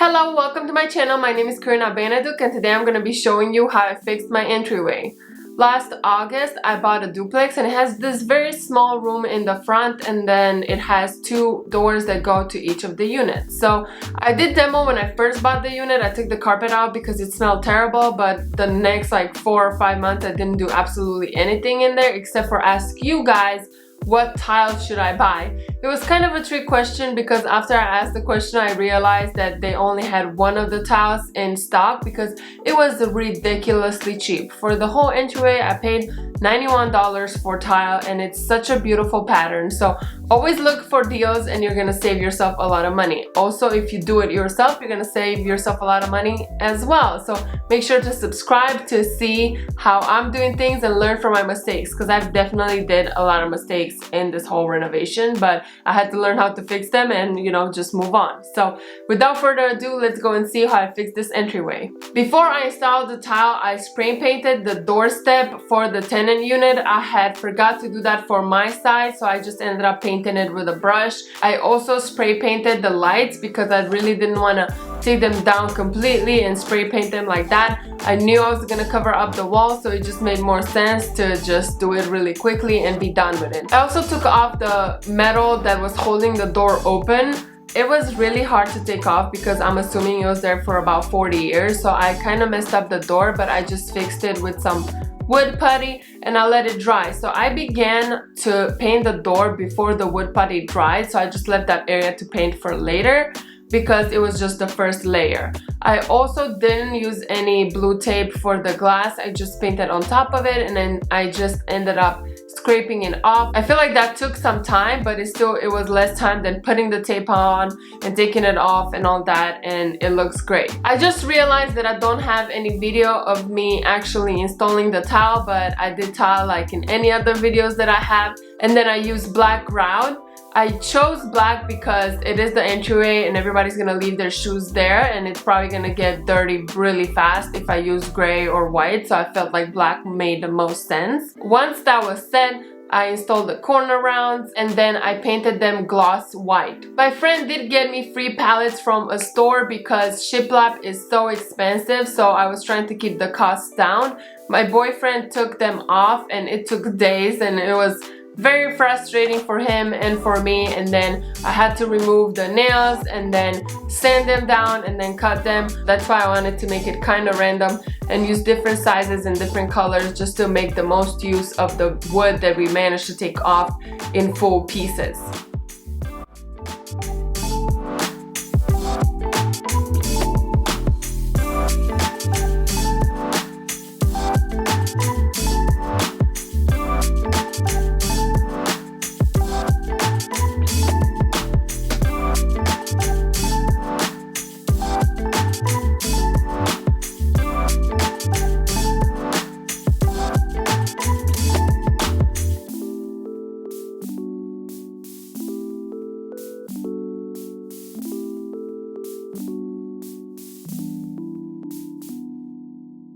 Hello, welcome to my channel. My name is Karina Beneduk and today I'm going to be showing you how I fixed my entryway. Last August I bought a duplex and it has this very small room in the front and then it has two doors that go to each of the units. So I did demo when I first bought the unit. I took the carpet out because it smelled terrible, but the next like 4 or 5 months I didn't do absolutely anything in there except for ask you guys what tiles should I buy. It was kind of a trick question because after I asked the question I realized that they only had one of the tiles in stock because it was ridiculously cheap. For the whole entryway I paid $91 for tile and it's such a beautiful pattern. So always look for deals and you're gonna save yourself a lot of money. Also, if you do it yourself, you're gonna save yourself a lot of money as well. So make sure to subscribe to see how I'm doing things and learn from my mistakes, because I've definitely did a lot of mistakes in this whole renovation, but I had to learn how to fix them and, you know, just move on. So without further ado, let's go and see how I fixed this entryway. Before I installed the tile, I spray painted the doorstep for the tenant unit. I had forgot to do that for my side, so I just ended up painting it with a brush. I also spray painted the lights because I really didn't want to take them down completely and spray paint them like that. I knew I was gonna cover up the wall, so it just made more sense to just do it really quickly and be done with it. I also took off the metal that was holding the door open. It was really hard to take off because I'm assuming it was there for about 40 years, so I kind of messed up the door, but I just fixed it with some wood putty and I let it dry. So I began to paint the door before the wood putty dried, so I just left that area to paint for later because it was just the first layer. I also didn't use any blue tape for the glass. I just painted on top of it and then I just ended up scraping it off. I feel like that took some time, but it was less time than putting the tape on and taking it off and all that, and it looks great. I just realized that I don't have any video of me actually installing the tile, but I did tile like in any other videos that I have, and then I used black grout. I chose black because it is the entryway and everybody's gonna leave their shoes there and it's probably gonna get dirty really fast if I use gray or white, so I felt like black made the most sense. Once that was set, I installed the corner rounds and then I painted them gloss white. My friend did get me free pallets from a store because shiplap is so expensive, so I was trying to keep the costs down. My boyfriend took them off and it took days and it was very frustrating for him and for me, and then I had to remove the nails and then sand them down and then cut them. That's why I wanted to make it kind of random and use different sizes and different colors just to make the most use of the wood that we managed to take off in full pieces.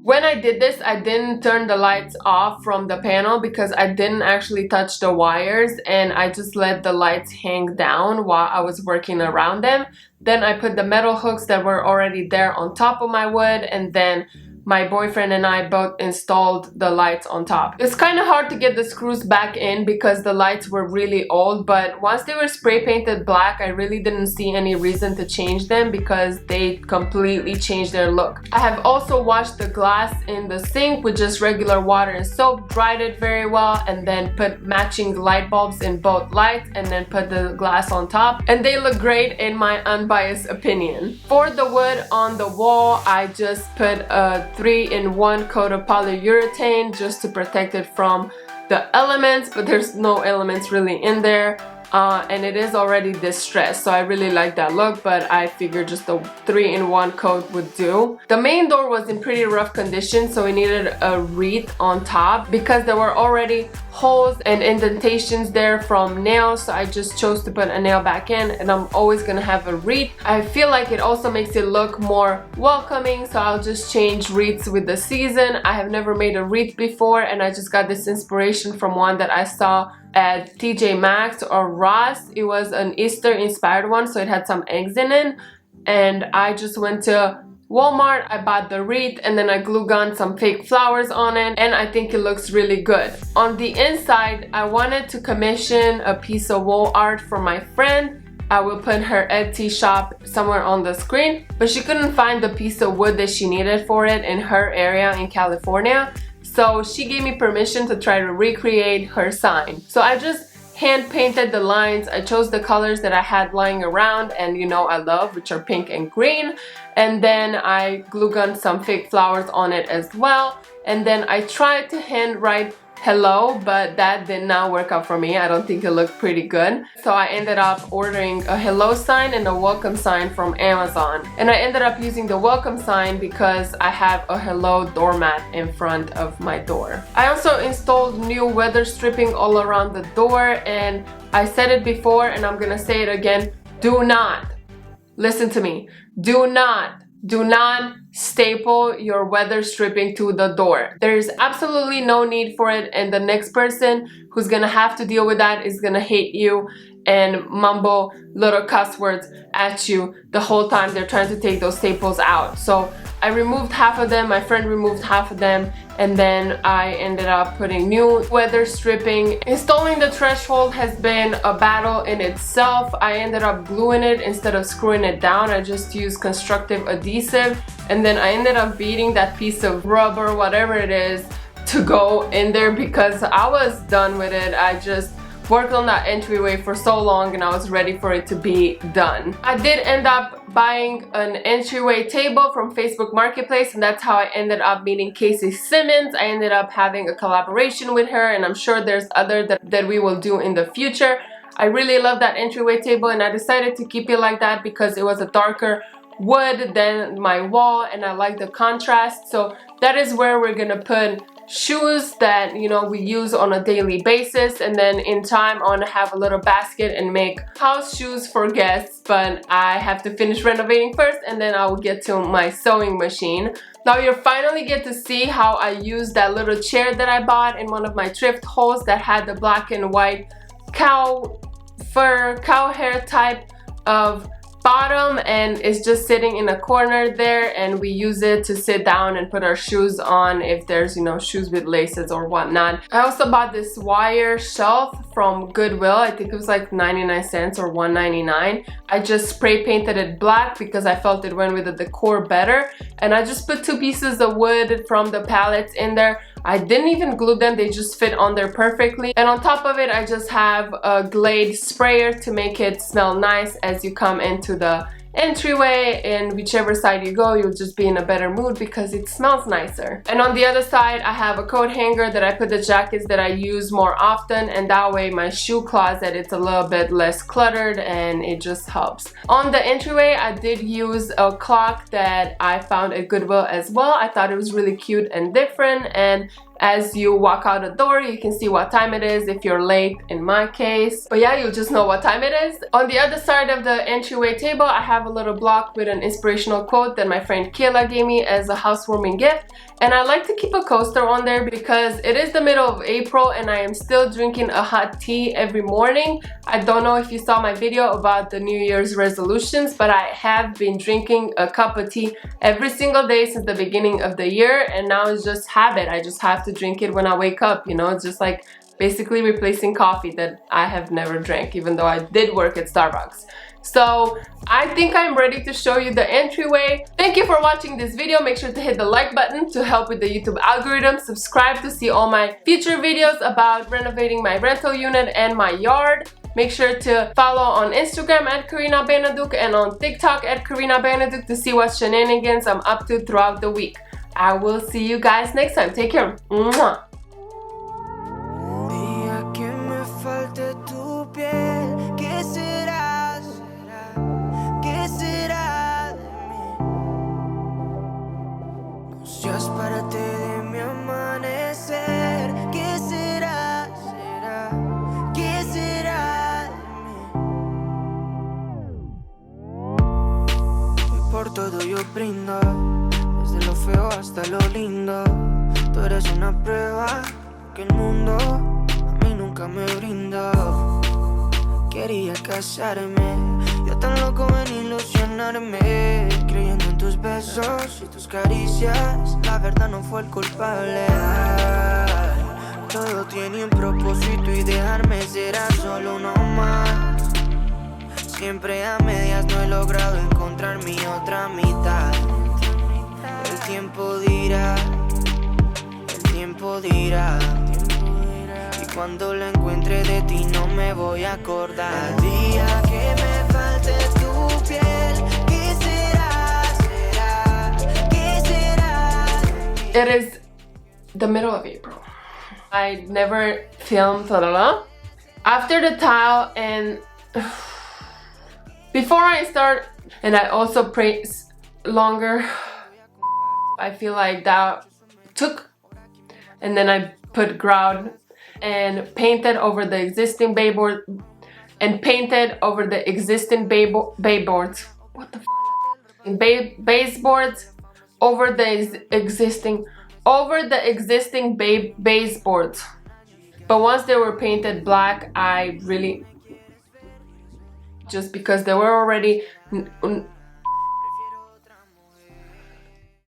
When I did this, I didn't turn the lights off from the panel because I didn't actually touch the wires and I just let the lights hang down while I was working around them. Then I put the metal hooks that were already there on top of my wood, and then my boyfriend and I both installed the lights on top. It's kind of hard to get the screws back in because the lights were really old, but once they were spray painted black, I really didn't see any reason to change them because they completely changed their look. I have also washed the glass in the sink with just regular water and soap, dried it very well, and then put matching light bulbs in both lights and then put the glass on top, and they look great in my unbiased opinion. For the wood on the wall, I just put a 3-in-1 coat of polyurethane just to protect it from the elements, but there's no elements really in there. And it is already distressed, so I really like that look, but I figured just the 3-in-1 coat would do. The main door was in pretty rough condition, so we needed a wreath on top because there were already holes and indentations there from nails, so I just chose to put a nail back in, and I'm always gonna have a wreath. I feel like it also makes it look more welcoming, so I'll just change wreaths with the season. I have never made a wreath before, and I just got this inspiration from one that I saw at TJ Maxx or Ross. It was an Easter inspired one, so it had some eggs in it. and I just went to Walmart. I bought the wreath and then I glue gunned some fake flowers on it, and I think it looks really good. On the inside, I wanted to commission a piece of wall art for my friend. I will put her Etsy shop somewhere on the screen, but she couldn't find the piece of wood that she needed for it in her area in California. So she gave me permission to try to recreate her sign. So I just hand painted the lines. I chose the colors that I had lying around and you know I love, which are pink and green. And then I glue gunned some fake flowers on it as well. And then I tried to handwrite hello, but that did not work out for me. I don't think it looked pretty good. So I ended up ordering a hello sign and a welcome sign from Amazon. And I ended up using the welcome sign because I have a hello doormat in front of my door. I also installed new weather stripping all around the door, and I said it before and I'm gonna say it again. Do not, listen to me, do not staple your weather stripping to the door. There's absolutely no need for it, and the next person who's gonna have to deal with that is gonna hate you and mumble little cuss words at you the whole time they're trying to take those staples out. So I removed half of them, my friend removed half of them, and then I ended up putting new weather stripping. Installing the threshold has been a battle in itself. I ended up gluing it instead of screwing it down. I just used constructive adhesive, and then I ended up beating that piece of rubber, whatever it is, to go in there because I was done with it. I just worked on that entryway for so long and I was ready for it to be done. I did end up buying an entryway table from Facebook Marketplace, and that's how I ended up meeting Casey Simmons. I ended up having a collaboration with her, and I'm sure there's other that we will do in the future. I really love that entryway table, and I decided to keep it like that because it was a darker wood than my wall and I like the contrast. So that is where we're gonna put shoes that, you know, we use on a daily basis, and then in time I want to have a little basket and make house shoes for guests, but I have to finish renovating first and then I will get to my sewing machine. Now you finally get to see how I use that little chair that I bought in one of my thrift hauls that had the black and white cow hair type of bottom, and it's just sitting in a corner there, and we use it to sit down and put our shoes on if there's, you know, shoes with laces or whatnot. I also bought this wire shelf from Goodwill. I think it was like 99 cents or $1.99. I just spray painted it black because I felt it went with the decor better, and I just put 2 pieces of wood from the pallets in there. I didn't even glue them, they just fit on there perfectly. And on top of it, I just have a Glade sprayer to make it smell nice as you come into the entryway, and whichever side you go, you'll just be in a better mood because it smells nicer. And on the other side, I have a coat hanger that I put the jackets that I use more often, and that way my shoe closet, it's a little bit less cluttered and it just helps. On the entryway, I did use a clock that I found at Goodwill as well. I thought it was really cute and different, and as you walk out the door, you can see what time it is if you're late, in my case. But yeah, you'll just know what time it is. On the other side of the entryway table, I have a little block with an inspirational quote that my friend Kayla gave me as a housewarming gift. And I like to keep a coaster on there because it is the middle of April and I am still drinking a hot tea every morning. I don't know if you saw my video about the New Year's resolutions, but I have been drinking a cup of tea every single day since the beginning of the year, and now it's just habit. I just have to drink it when I wake up, you know. It's just like basically replacing coffee that I have never drank, even though I did work at Starbucks. So I think I'm ready to show you the entryway. Thank you for watching this video. Make sure to hit the like button to help with the YouTube algorithm. Subscribe to see all my future videos about renovating my rental unit and my yard. Make sure to follow on Instagram at Karina Beneduk and on TikTok at Karina Beneduk to see what shenanigans I'm up to throughout the week. I will see you guys next time. Take care. Mwah. Parte de mi amanecer, ¿qué será? ¿Qué será de mí? Y por todo yo brindo, desde lo feo hasta lo lindo. Tú eres una prueba que el mundo a mí nunca me brindó. Quería casarme, yo tan loco en ilusión. ilusionarme, creyendo en tus besos y tus caricias. La verdad no fue el culpable. Ay, todo tiene un propósito y dejarme será solo uno más. Siempre a medias no he logrado encontrar mi otra mitad. El tiempo dirá, el tiempo dirá. Y cuando lo encuentre de ti no me voy a acordar. El día que me falte tu piel, ¿qué será? ¿Qué será? It is the middle of April. I never filmed after the tile, and before I start, and I also pray longer. I feel like that took, and then I put grout and painted over the existing baseboard and painted over the existing baseboards. What the f? Baseboards over the existing baseboards. But once they were painted black, I really, just because they were already